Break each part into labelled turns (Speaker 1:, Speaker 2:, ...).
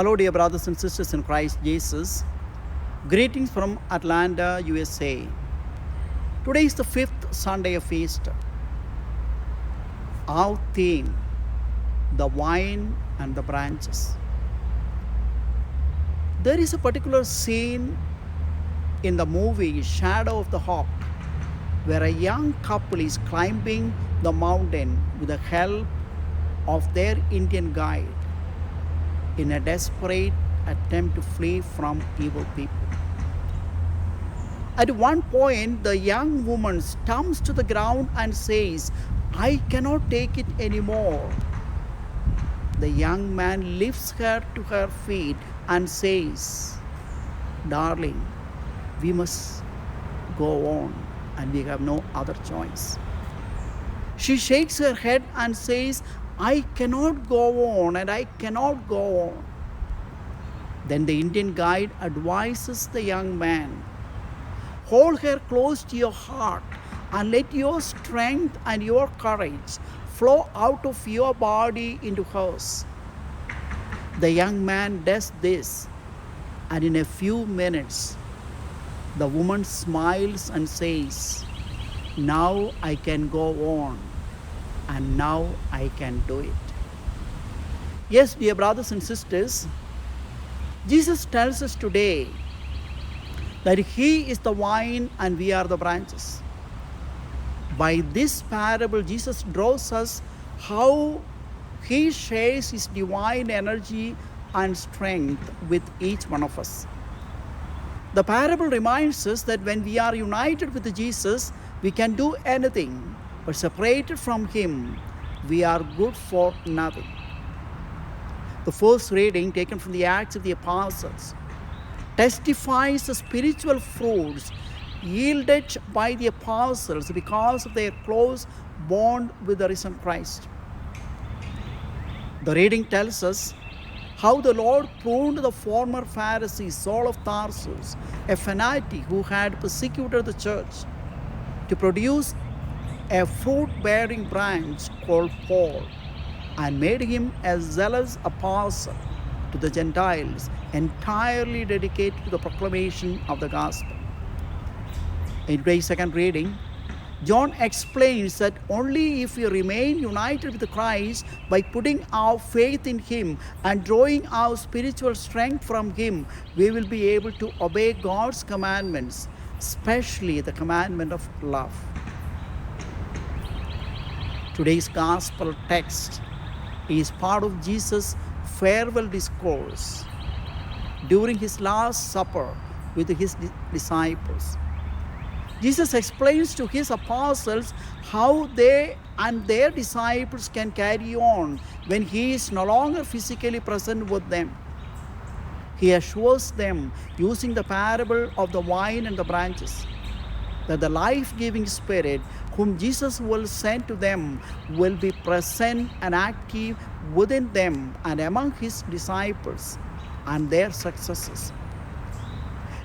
Speaker 1: Hello, dear brothers and sisters in Christ Jesus. Greetings from Atlanta, USA. Today is the fifth Sunday of Easter. Our theme, the vine and the branches. There is a particular scene in the movie Shadow of the Hawk where a young couple is climbing the mountain with the help of their Indian guide in a desperate attempt to flee from evil people. At one point, the young woman stumps to the ground and says, "I cannot take it anymore." The young man lifts her to her feet and says, "Darling, we must go on and we have no other choice." She shakes her head and says, "I cannot go on and I cannot go on." Then the Indian guide advises the young man, "Hold her close to your heart and let your strength and your courage flow out of your body into hers." The young man does this, and in a few minutes, the woman smiles and says, "Now I can go on, and now I can do it." Yes, dear brothers and sisters, Jesus tells us today that He is the vine and we are the branches. By this parable, Jesus draws us how He shares His divine energy and strength with each one of us. The parable reminds us that when we are united with Jesus, we can do anything, but separated from Him, we are good for nothing. The first reading, taken from the Acts of the Apostles, testifies the spiritual fruits yielded by the apostles because of their close bond with the risen Christ. The reading tells us how the Lord pruned the former Pharisee Saul of Tarsus, a fanatic who had persecuted the church, to produce a fruit-bearing branch called Paul, and made him a zealous apostle to the Gentiles, entirely dedicated to the proclamation of the gospel. In today's second reading, John explains that only if we remain united with Christ by putting our faith in Him and drawing our spiritual strength from Him, we will be able to obey God's commandments, especially the commandment of love. Today's gospel text is part of Jesus' farewell discourse during His Last Supper with His disciples. Jesus explains to His apostles how they and their disciples can carry on when He is no longer physically present with them. He assures them, using the parable of the vine and the branches, that the life-giving Spirit whom Jesus will send to them will be present and active within them and among His disciples and their successors.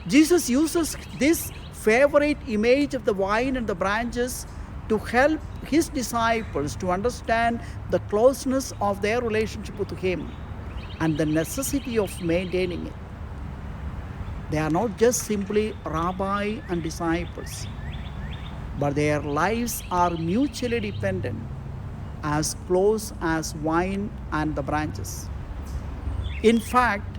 Speaker 1: Jesus uses this favorite image of the vine and the branches to help His disciples to understand the closeness of their relationship with Him and the necessity of maintaining it. They are not just simply rabbi and disciples, but their lives are mutually dependent, as close as vine and the branches. In fact,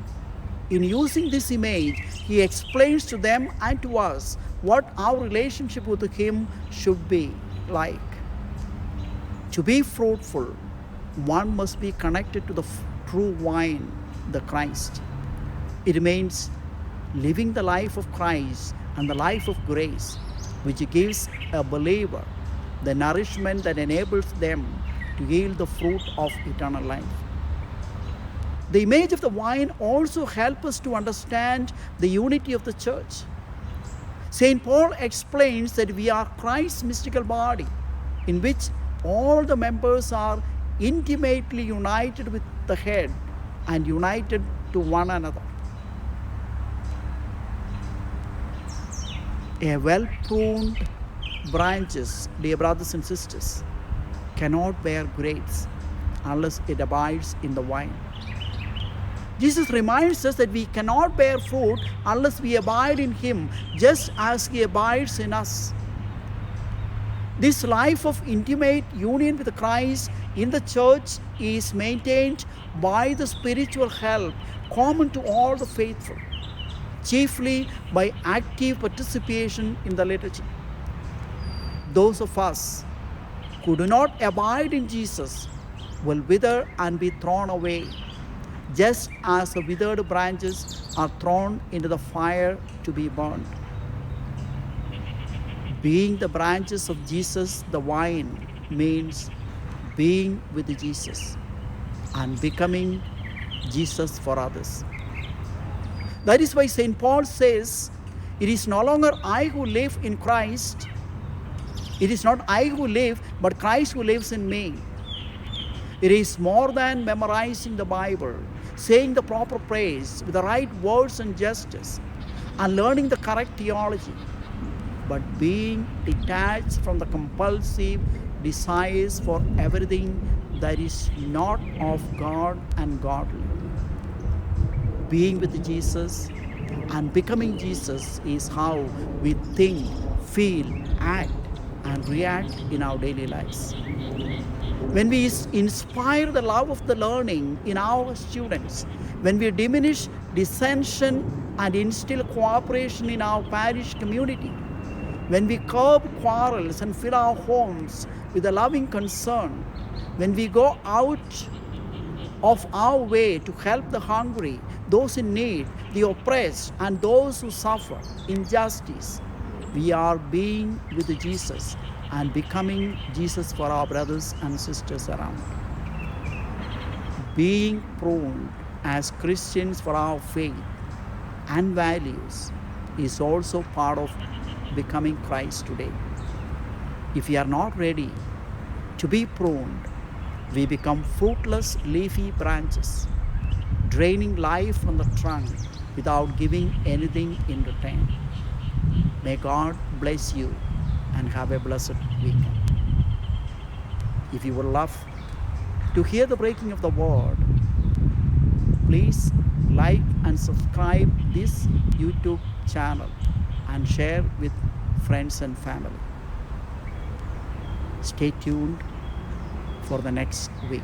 Speaker 1: in using this image, He explains to them and to us what our relationship with Him should be like. To be fruitful, one must be connected to the true vine, the Christ. It means living the life of Christ and the life of grace, which gives a believer the nourishment that enables them to yield the fruit of eternal life. The image of the vine also helps us to understand the unity of the church. St. Paul explains that we are Christ's mystical body, in which all the members are intimately united with the head and united to one another. A well-pruned branches, dear brothers and sisters, cannot bear grapes unless it abides in the vine. Jesus reminds us that we cannot bear fruit unless we abide in Him, just as He abides in us. This life of intimate union with Christ in the church is maintained by the spiritual help common to all the faithful, chiefly by active participation in the liturgy. Those of us who do not abide in Jesus will wither and be thrown away, just as the withered branches are thrown into the fire to be burned. Being the branches of Jesus, the vine, means being with Jesus and becoming Jesus for others. That is why St. Paul says, "It is no longer I who live in Christ. It is not I who live, but Christ who lives in me." It is more than memorizing the Bible, saying the proper praise with the right words and gestures, and learning the correct theology, but being detached from the compulsive desires for everything that is not of God and godly. Being with Jesus and becoming Jesus is how we think, feel, act, and react in our daily lives. When we inspire the love of the learning in our students, when we diminish dissension and instill cooperation in our parish community, when we curb quarrels and fill our homes with a loving concern, when we go out of our way to help the hungry, those in need, the oppressed, and those who suffer injustice, we are being with Jesus and becoming Jesus for our brothers and sisters around. Being pruned as Christians for our faith and values is also part of becoming Christ today. If we are not ready to be pruned, we become fruitless, leafy branches, draining life from the trunk without giving anything in return. May God bless you and have a blessed weekend. If you would love to hear the breaking of the word, please like and subscribe this YouTube channel and share with friends and family. Stay tuned for the next week.